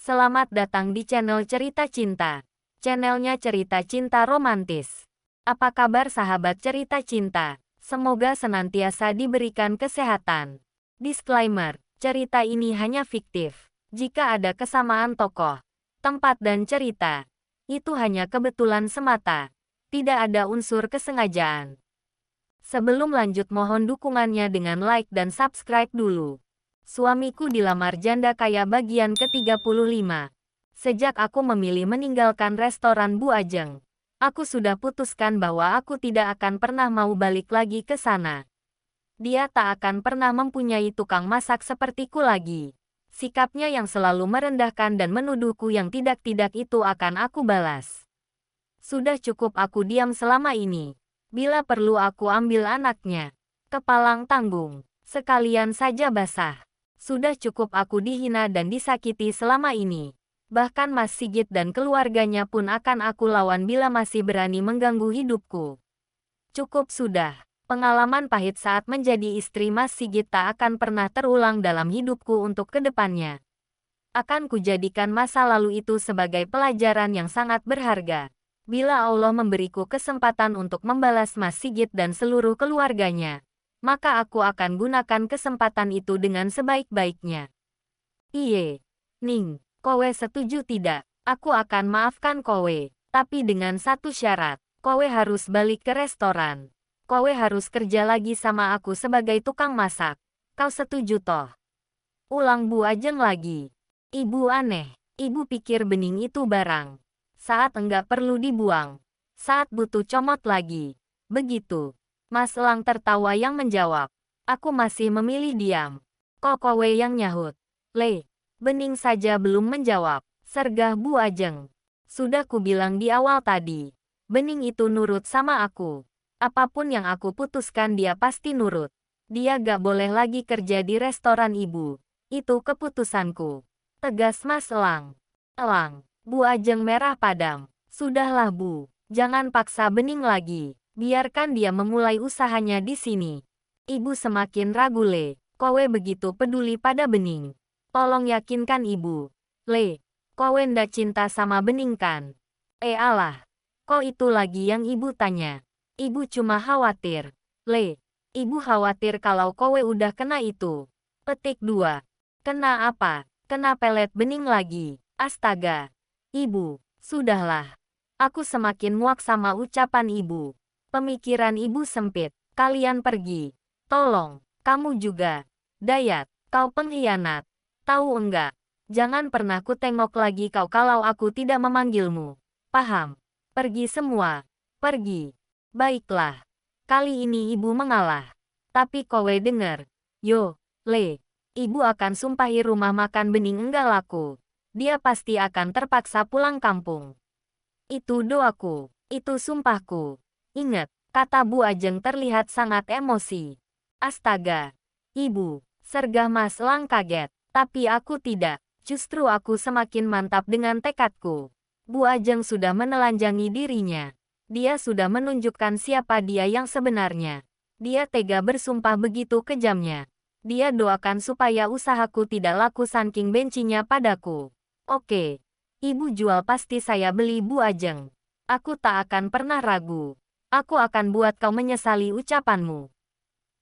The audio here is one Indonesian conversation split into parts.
Selamat datang di channel Cerita Cinta. Channelnya cerita cinta romantis. Apa kabar sahabat cerita cinta? Semoga senantiasa diberikan kesehatan. Disclaimer, cerita ini hanya fiktif. Jika ada kesamaan tokoh, tempat dan cerita, itu hanya kebetulan semata. Tidak ada unsur kesengajaan. Sebelum lanjut mohon dukungannya dengan like dan subscribe dulu. Suamiku dilamar janda kaya bagian ke-35. Sejak aku memilih meninggalkan restoran Bu Ajeng, aku sudah putuskan bahwa aku tidak akan pernah mau balik lagi ke sana. Dia tak akan pernah mempunyai tukang masak sepertiku lagi. Sikapnya yang selalu merendahkan dan menuduhku yang tidak-tidak itu akan aku balas. Sudah cukup aku diam selama ini. Bila perlu aku ambil anaknya. Kepalang tanggung. Sekalian saja basah. Sudah cukup aku dihina dan disakiti selama ini. Bahkan Mas Sigit dan keluarganya pun akan aku lawan bila masih berani mengganggu hidupku. Cukup sudah. Pengalaman pahit saat menjadi istri Mas Sigit tak akan pernah terulang dalam hidupku untuk kedepannya. Akan kujadikan masa lalu itu sebagai pelajaran yang sangat berharga. Bila Allah memberiku kesempatan untuk membalas Mas Sigit dan seluruh keluarganya, maka aku akan gunakan kesempatan itu dengan sebaik-baiknya. Iye, Ning, kowe setuju tidak? Aku akan maafkan kowe, tapi dengan satu syarat. Kowe harus balik ke restoran. Kowe harus kerja lagi sama aku sebagai tukang masak. Kau setuju toh? Ulang Bu Ajeng lagi. Ibu aneh. Ibu pikir bening itu barang. Saat enggak perlu dibuang. Saat butuh comot lagi. Begitu. Mas Elang tertawa yang menjawab. Aku masih memilih diam. Kok kowe yang nyahut? Le, bening saja belum menjawab. Sergah Bu Ajeng. Sudah kubilang di awal tadi. Bening itu nurut sama aku. Apapun yang aku putuskan dia pasti nurut. Dia gak boleh lagi kerja di restoran ibu. Itu keputusanku. Tegas Mas Elang. Elang, Bu Ajeng merah padam. Sudahlah Bu, jangan paksa bening lagi. Biarkan dia memulai usahanya di sini. Ibu semakin ragu Le. Kowe begitu peduli pada bening. Tolong yakinkan ibu. Le, kowe ndak cinta sama bening kan? Alah. Kok itu lagi yang ibu tanya? Ibu cuma khawatir. Le, ibu khawatir kalau kowe udah kena itu. Petik 2. Kena apa? Kena pelet bening lagi. Astaga. Ibu, sudahlah. Aku semakin muak sama ucapan ibu. Pemikiran ibu sempit. Kalian pergi. Tolong, kamu juga. Dayat, kau pengkhianat. Tahu enggak? Jangan pernah ku tengok lagi kau kalau aku tidak memanggilmu. Paham? Pergi semua. Pergi. Baiklah. Kali ini ibu mengalah. Tapi kowe denger. Yo, Le. Ibu akan sumpahi rumah makan bening enggak laku. Dia pasti akan terpaksa pulang kampung. Itu doaku. Itu sumpahku. Ingat, kata Bu Ajeng terlihat sangat emosi. Astaga. Ibu, sergah Mas Elang kaget. Tapi aku tidak. Justru aku semakin mantap dengan tekadku. Bu Ajeng sudah menelanjangi dirinya. Dia sudah menunjukkan siapa dia yang sebenarnya. Dia tega bersumpah begitu kejamnya. Dia doakan supaya usahaku tidak laku saking bencinya padaku. Oke. Ibu jual pasti saya beli Bu Ajeng. Aku tak akan pernah ragu. Aku akan buat kau menyesali ucapanmu.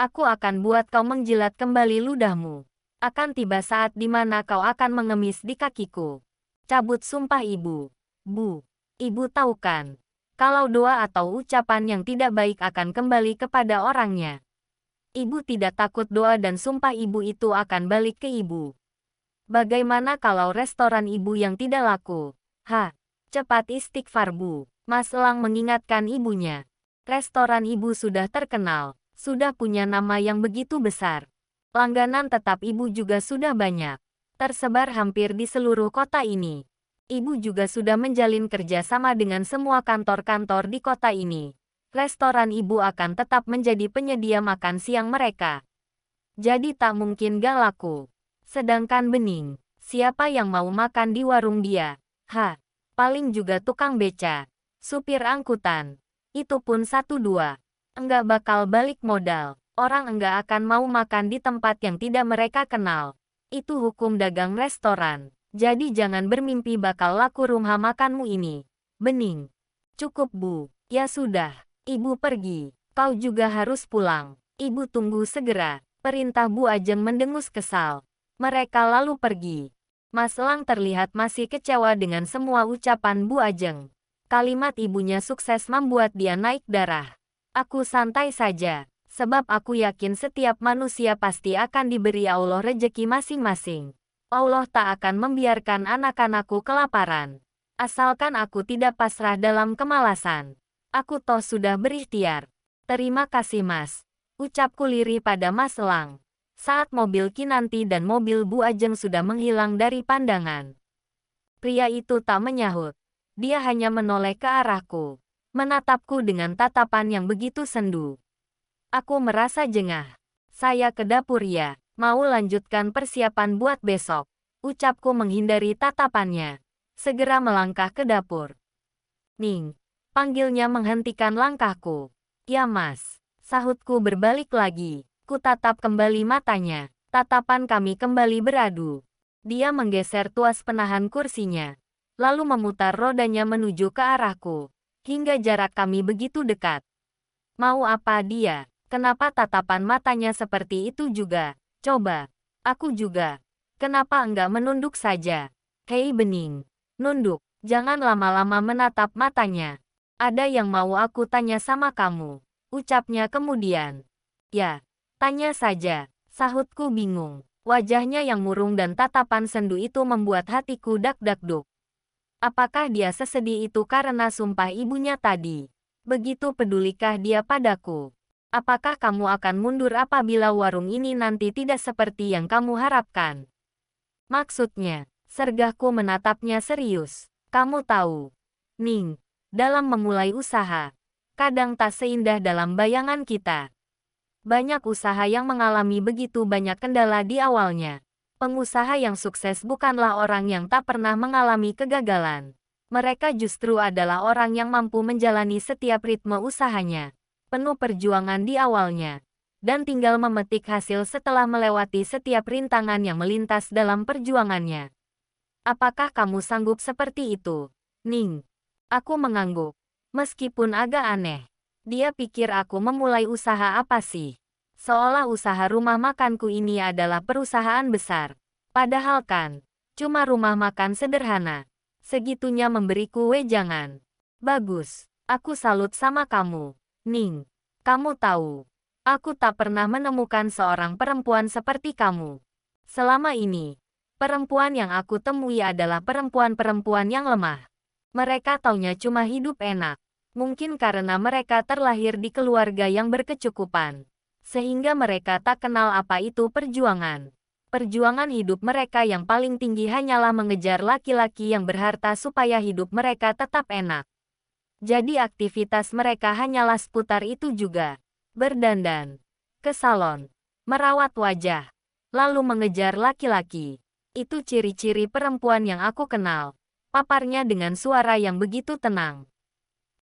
Aku akan buat kau menjilat kembali ludahmu. Akan tiba saat di mana kau akan mengemis di kakiku. Cabut sumpah ibu. Bu, ibu tahu kan? Kalau doa atau ucapan yang tidak baik akan kembali kepada orangnya. Ibu tidak takut doa dan sumpah ibu itu akan balik ke ibu. Bagaimana kalau restoran ibu yang tidak laku? Cepat istighfar Bu. Mas Elang mengingatkan ibunya. Restoran ibu sudah terkenal, sudah punya nama yang begitu besar. Langganan tetap ibu juga sudah banyak. Tersebar hampir di seluruh kota ini. Ibu juga sudah menjalin kerjasama dengan semua kantor-kantor di kota ini. Restoran ibu akan tetap menjadi penyedia makan siang mereka. Jadi tak mungkin gak laku. Sedangkan bening, siapa yang mau makan di warung dia? Paling juga tukang beca, supir angkutan. Itu pun 1-2. Enggak bakal balik modal. Orang enggak akan mau makan di tempat yang tidak mereka kenal. Itu hukum dagang restoran. Jadi jangan bermimpi bakal laku rumah makanmu ini. Bening. Cukup Bu. Ya sudah. Ibu pergi. Kau juga harus pulang. Ibu tunggu segera. Perintah Bu Ajeng mendengus kesal. Mereka lalu pergi. Mas Lang terlihat masih kecewa dengan semua ucapan Bu Ajeng. Kalimat ibunya sukses membuat dia naik darah. Aku santai saja. Sebab aku yakin setiap manusia pasti akan diberi Allah rejeki masing-masing. Allah tak akan membiarkan anak-anakku kelaparan. Asalkan aku tidak pasrah dalam kemalasan. Aku toh sudah berikhtiar. Terima kasih Mas. Ucapku lirih pada Mas Lang. Saat mobil Kinanti dan mobil Bu Ajeng sudah menghilang dari pandangan. Pria itu tak menyahut. Dia hanya menoleh ke arahku. Menatapku dengan tatapan yang begitu sendu. Aku merasa jengah. Saya ke dapur ya. Mau lanjutkan persiapan buat besok. Ucapku menghindari tatapannya. Segera melangkah ke dapur. Ning. Panggilnya menghentikan langkahku. Ya Mas. Sahutku berbalik lagi. Ku tatap kembali matanya. Tatapan kami kembali beradu. Dia menggeser tuas penahan kursinya. Lalu memutar rodanya menuju ke arahku. Hingga jarak kami begitu dekat. Mau apa dia? Kenapa tatapan matanya seperti itu juga? Coba. Aku juga. Kenapa enggak menunduk saja? Hei Bening. Nunduk. Jangan lama-lama menatap matanya. Ada yang mau aku tanya sama kamu. Ucapnya kemudian. Ya. Tanya saja. Sahutku bingung. Wajahnya yang murung dan tatapan sendu itu membuat hatiku dak-dak-duk. Apakah dia sesedih itu karena sumpah ibunya tadi? Begitu pedulikah dia padaku? Apakah kamu akan mundur apabila warung ini nanti tidak seperti yang kamu harapkan? Maksudnya, sergahku menatapnya serius. Kamu tahu, Ning, dalam memulai usaha, kadang tak seindah dalam bayangan kita. Banyak usaha yang mengalami begitu banyak kendala di awalnya. Pengusaha yang sukses bukanlah orang yang tak pernah mengalami kegagalan. Mereka justru adalah orang yang mampu menjalani setiap ritme usahanya. Penuh perjuangan di awalnya, dan tinggal memetik hasil setelah melewati setiap rintangan yang melintas dalam perjuangannya. Apakah kamu sanggup seperti itu, Ning? Aku mengangguk. Meskipun agak aneh. Dia pikir aku memulai usaha apa sih? Seolah usaha rumah makanku ini adalah perusahaan besar. Padahal kan, cuma rumah makan sederhana. Segitunya memberiku wejangan. Bagus, aku salut sama kamu. Ning, kamu tahu, aku tak pernah menemukan seorang perempuan seperti kamu. Selama ini, perempuan yang aku temui adalah perempuan-perempuan yang lemah. Mereka taunya cuma hidup enak. Mungkin karena mereka terlahir di keluarga yang berkecukupan. Sehingga mereka tak kenal apa itu perjuangan. Perjuangan hidup mereka yang paling tinggi hanyalah mengejar laki-laki yang berharta supaya hidup mereka tetap enak. Jadi aktivitas mereka hanyalah seputar itu juga. Berdandan, ke salon, merawat wajah, lalu mengejar laki-laki. Itu ciri-ciri perempuan yang aku kenal. Paparnya dengan suara yang begitu tenang.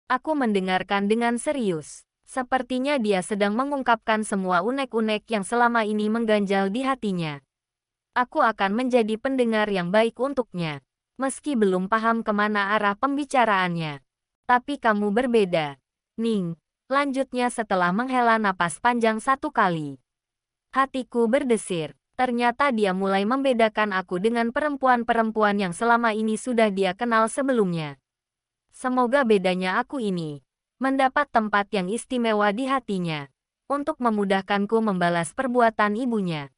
Aku mendengarkan dengan serius. Sepertinya dia sedang mengungkapkan semua unek-unek yang selama ini mengganjal di hatinya. Aku akan menjadi pendengar yang baik untuknya. Meski belum paham kemana arah pembicaraannya. Tapi kamu berbeda, Ning. Lanjutnya setelah menghela napas panjang satu kali. Hatiku berdesir. Ternyata dia mulai membedakan aku dengan perempuan-perempuan yang selama ini sudah dia kenal sebelumnya. Semoga bedanya aku ini mendapat tempat yang istimewa di hatinya. Untuk memudahkanku membalas perbuatan ibunya.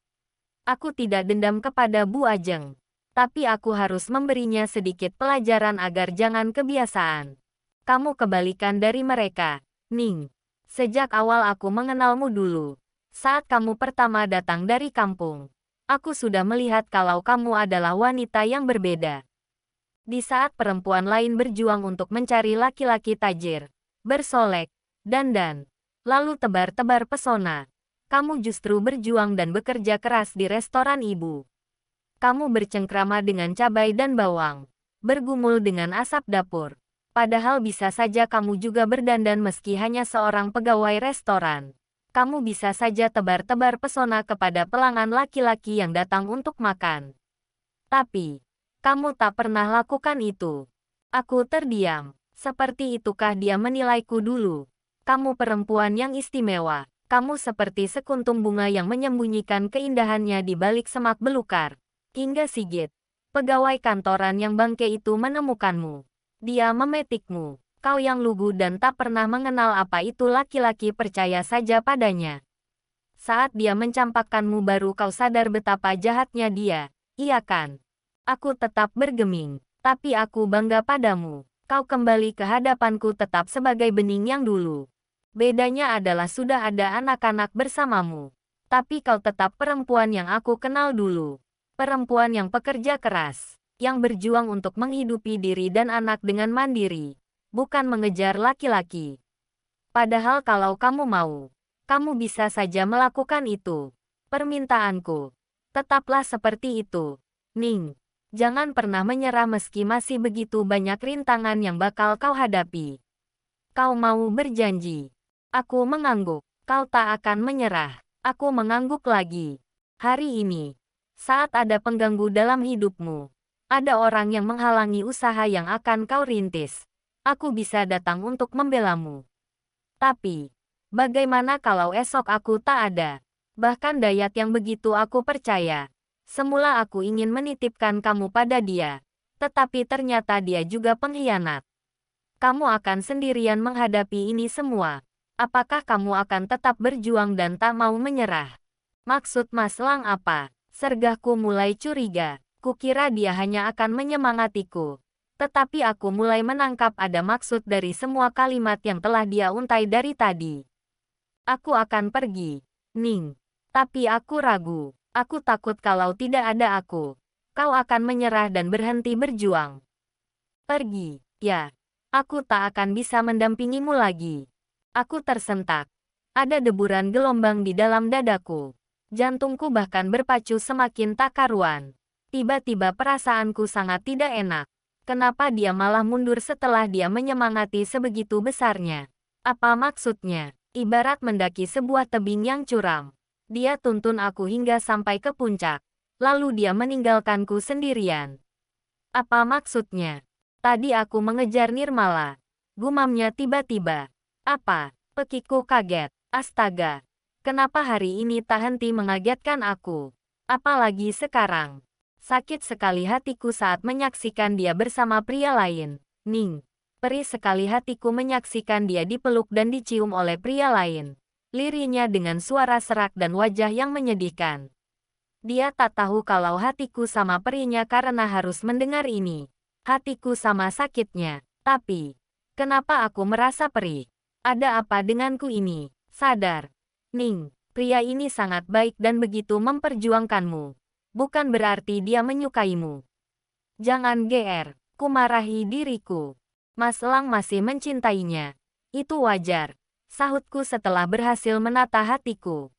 Aku tidak dendam kepada Bu Ajeng. Tapi aku harus memberinya sedikit pelajaran agar jangan kebiasaan. Kamu kebalikan dari mereka, Ning. Sejak awal aku mengenalmu dulu. Saat kamu pertama datang dari kampung, aku sudah melihat kalau kamu adalah wanita yang berbeda. Di saat perempuan lain berjuang untuk mencari laki-laki tajir, bersolek, dandan, lalu tebar-tebar pesona, kamu justru berjuang dan bekerja keras di restoran ibu. Kamu bercengkrama dengan cabai dan bawang, bergumul dengan asap dapur. Padahal bisa saja kamu juga berdandan meski hanya seorang pegawai restoran. Kamu bisa saja tebar-tebar pesona kepada pelanggan laki-laki yang datang untuk makan. Tapi, Kamu tak pernah lakukan itu. Aku terdiam. Seperti itukah dia menilaiku dulu? Kamu perempuan yang istimewa. Kamu seperti sekuntum bunga yang menyembunyikan keindahannya di balik semak belukar. Hingga Sigit, pegawai kantoran yang bangke itu menemukanmu. Dia memetikmu. Kau yang lugu dan tak pernah mengenal apa itu laki-laki, percaya saja padanya. Saat dia mencampakkanmu baru kau sadar betapa jahatnya dia. Iya kan? Aku tetap bergeming. Tapi aku bangga padamu. Kau kembali ke hadapanku tetap sebagai bening yang dulu. Bedanya adalah sudah ada anak-anak bersamamu. Tapi kau tetap perempuan yang aku kenal dulu. Perempuan yang pekerja keras. Yang berjuang untuk menghidupi diri dan anak dengan mandiri. Bukan mengejar laki-laki. Padahal kalau kamu mau, kamu bisa saja melakukan itu. Permintaanku. Tetaplah seperti itu. Ning. Jangan pernah menyerah meski masih begitu banyak rintangan yang bakal kau hadapi. Kau mau berjanji? Aku mengangguk. Kau tak akan menyerah. Aku mengangguk lagi. Hari ini, saat ada pengganggu dalam hidupmu, ada orang yang menghalangi usaha yang akan kau rintis. Aku bisa datang untuk membelamu. Tapi, bagaimana kalau esok aku tak ada? Bahkan Dayat yang begitu aku percaya. Semula aku ingin menitipkan kamu pada dia. Tetapi ternyata dia juga pengkhianat. Kamu akan sendirian menghadapi ini semua. Apakah kamu akan tetap berjuang dan tak mau menyerah? Maksud Mas Lang apa? Sergahku mulai curiga. Kukira dia hanya akan menyemangatiku. Tetapi aku mulai menangkap ada maksud dari semua kalimat yang telah dia untai dari tadi. Aku akan pergi, Ning. Tapi aku ragu. Aku takut kalau tidak ada aku, kau akan menyerah dan berhenti berjuang. Pergi, ya. Aku tak akan bisa mendampingimu lagi. Aku tersentak. Ada deburan gelombang di dalam dadaku. Jantungku bahkan berpacu semakin tak karuan. Tiba-tiba perasaanku sangat tidak enak. Kenapa dia malah mundur setelah dia menyemangati sebegitu besarnya? Apa maksudnya? Ibarat mendaki sebuah tebing yang curam. Dia tuntun aku hingga sampai ke puncak. Lalu dia meninggalkanku sendirian. Apa maksudnya? Tadi aku mengejar Nirmala. Gumamnya tiba-tiba. Apa? Pekiku kaget. Astaga. Kenapa hari ini tak henti mengagetkan aku? Apalagi sekarang. Sakit sekali hatiku saat menyaksikan dia bersama pria lain. Ning. Perih sekali hatiku menyaksikan dia dipeluk dan dicium oleh pria lain. Lirihnya dengan suara serak dan wajah yang menyedihkan. Dia tak tahu kalau hatiku sama perihnya karena harus mendengar ini. Hatiku sama sakitnya. Tapi, kenapa aku merasa perih? Ada apa denganku ini? Sadar. Ning, pria ini sangat baik dan begitu memperjuangkanmu. Bukan berarti dia menyukaimu. Jangan GR, ku marahi diriku. Mas Lang masih mencintainya. Itu wajar. Sahutku setelah berhasil menata hatiku.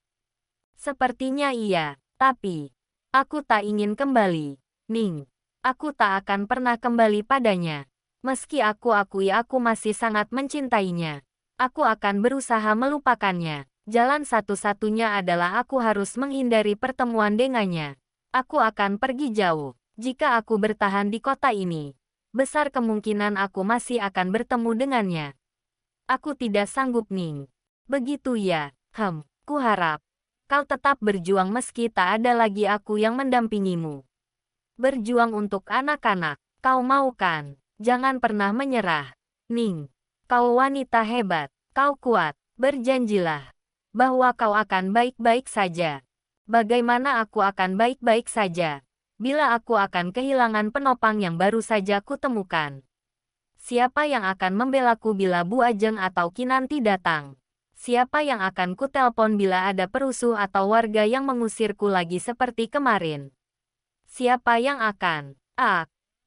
Sepertinya iya, tapi aku tak ingin kembali. Ning, aku tak akan pernah kembali padanya. Meski aku akui aku masih sangat mencintainya. Aku akan berusaha melupakannya. Jalan satu-satunya adalah aku harus menghindari pertemuan dengannya. Aku akan pergi jauh. Jika aku bertahan di kota ini, besar kemungkinan aku masih akan bertemu dengannya. Aku tidak sanggup, Ning. Begitu ya, kuharap kau tetap berjuang meski tak ada lagi aku yang mendampingimu. Berjuang untuk anak-anak, kau mau kan? Jangan pernah menyerah. Ning, kau wanita hebat, kau kuat, berjanjilah bahwa kau akan baik-baik saja. Bagaimana aku akan baik-baik saja bila aku akan kehilangan penopang yang baru saja kutemukan? Siapa yang akan membelaku bila Bu Ajeng atau Kinanti datang? Siapa yang akan kutelpon bila ada perusuh atau warga yang mengusirku lagi seperti kemarin? Siapa yang akan?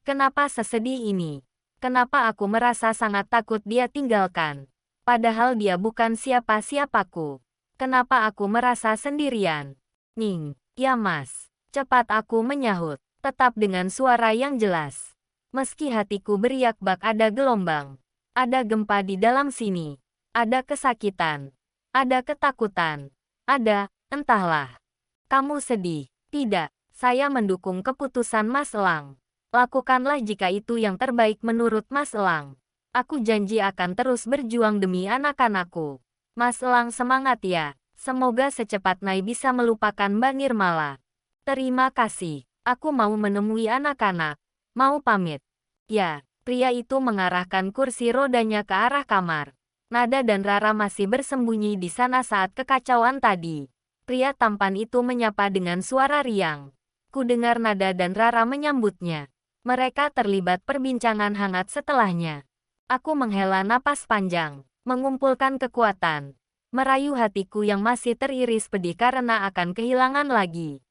Kenapa sesedih ini? Kenapa aku merasa sangat takut dia tinggalkan? Padahal dia bukan siapa-siapaku. Kenapa aku merasa sendirian? Ning, ya Mas. Cepat aku menyahut, tetap dengan suara yang jelas. Meski hatiku beriak bak ada gelombang. Ada gempa di dalam sini. Ada kesakitan. Ada ketakutan. Ada, entahlah. Kamu sedih? Tidak, saya mendukung keputusan Mas Lang. Lakukanlah jika itu yang terbaik menurut Mas Elang. Aku janji akan terus berjuang demi anak-anakku. Mas Elang semangat ya. Semoga secepat Nai bisa melupakan Mbak Nirmala. Terima kasih. Aku mau menemui anak-anak. Mau pamit. Ya, pria itu mengarahkan kursi rodanya ke arah kamar. Nada dan Rara masih bersembunyi di sana saat kekacauan tadi. Pria tampan itu menyapa dengan suara riang. Ku dengar Nada dan Rara menyambutnya. Mereka terlibat perbincangan hangat setelahnya. Aku menghela napas panjang, mengumpulkan kekuatan, merayu hatiku yang masih teriris pedih karena akan kehilangan lagi.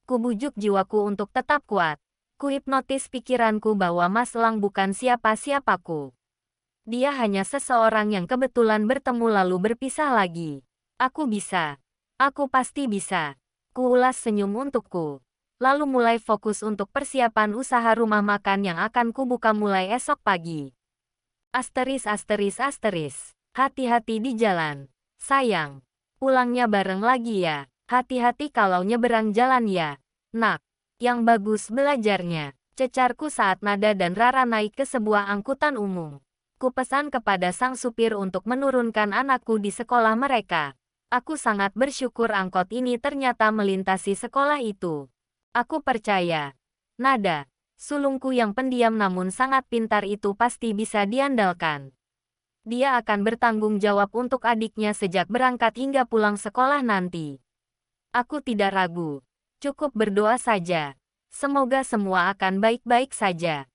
Kubujuk jiwaku untuk tetap kuat. Kuhipnotis pikiranku bahwa Mas Elang bukan siapa-siapaku. Dia hanya seseorang yang kebetulan bertemu lalu berpisah lagi. Aku bisa. Aku pasti bisa. Kuulas senyum untukku. Lalu mulai fokus untuk persiapan usaha rumah makan yang akan kubuka mulai esok pagi. Hati-hati di jalan. Sayang. Pulangnya bareng lagi ya. Hati-hati kalau nyeberang jalan ya. Nak. Yang bagus belajarnya. Cecarku saat Nada dan Rara naik ke sebuah angkutan umum. Kupesan kepada sang supir untuk menurunkan anakku di sekolah mereka. Aku sangat bersyukur angkot ini ternyata melintasi sekolah itu. Aku percaya. Nada, sulungku yang pendiam namun sangat pintar itu pasti bisa diandalkan. Dia akan bertanggung jawab untuk adiknya sejak berangkat hingga pulang sekolah nanti. Aku tidak ragu. Cukup berdoa saja. Semoga semua akan baik-baik saja.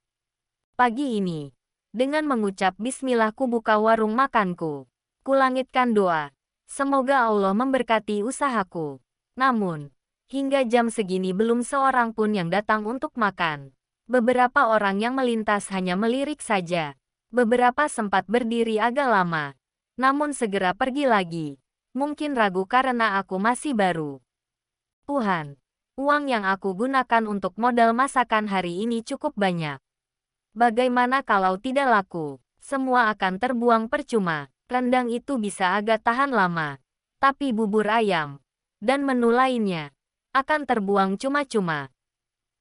Pagi ini, dengan mengucap bismillah ku buka warung makanku. Kulangitkan doa. Semoga Allah memberkati usahaku. Namun, hingga jam segini belum seorang pun yang datang untuk makan. Beberapa orang yang melintas hanya melirik saja. Beberapa sempat berdiri agak lama. Namun segera pergi lagi. Mungkin ragu karena aku masih baru. Tuhan, uang yang aku gunakan untuk modal masakan hari ini cukup banyak. Bagaimana kalau tidak laku? Semua akan terbuang percuma. Rendang itu bisa agak tahan lama. Tapi bubur ayam dan menu lainnya akan terbuang cuma-cuma.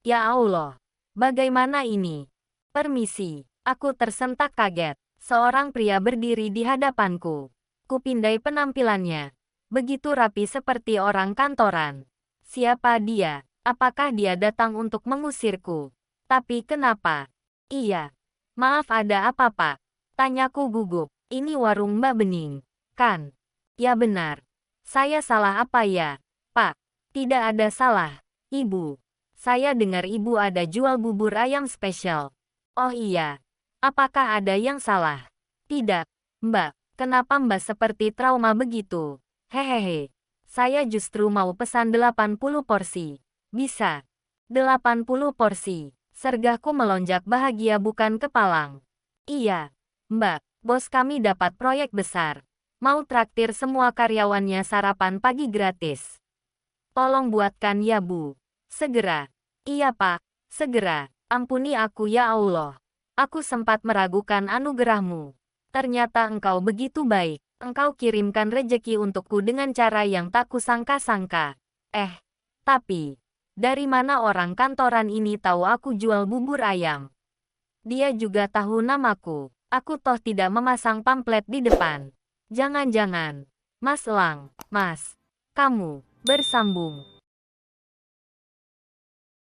Ya Allah, bagaimana ini? Permisi, aku tersentak kaget. Seorang pria berdiri di hadapanku. Kupindai penampilannya. Begitu rapi seperti orang kantoran. Siapa dia? Apakah dia datang untuk mengusirku? Tapi kenapa? Iya. Maaf ada apa Pak? Tanyaku gugup. Ini warung Mbak Bening, kan? Ya benar. Saya salah apa ya, Pak? Tidak ada salah, Ibu. Saya dengar Ibu ada jual bubur ayam spesial. Oh iya. Apakah ada yang salah? Tidak, Mbak. Kenapa Mbak seperti trauma begitu? Hehehe. Saya justru mau pesan 80 porsi. Bisa. 80 porsi. Sergahku melonjak bahagia bukan kepalang. Iya, Mbak. Bos kami dapat proyek besar. Mau traktir semua karyawannya sarapan pagi gratis. Tolong buatkan ya Bu. Segera. Iya Pak, segera. Ampuni aku ya Allah. Aku sempat meragukan anugerahmu. Ternyata engkau begitu baik. Engkau kirimkan rejeki untukku dengan cara yang tak kusangka-sangka. Tapi, dari mana orang kantoran ini tahu aku jual bubur ayam? Dia juga tahu namaku. Aku toh tidak memasang pamflet di depan. Jangan-jangan. Mas Elang, Mas. Kamu. Bersambung.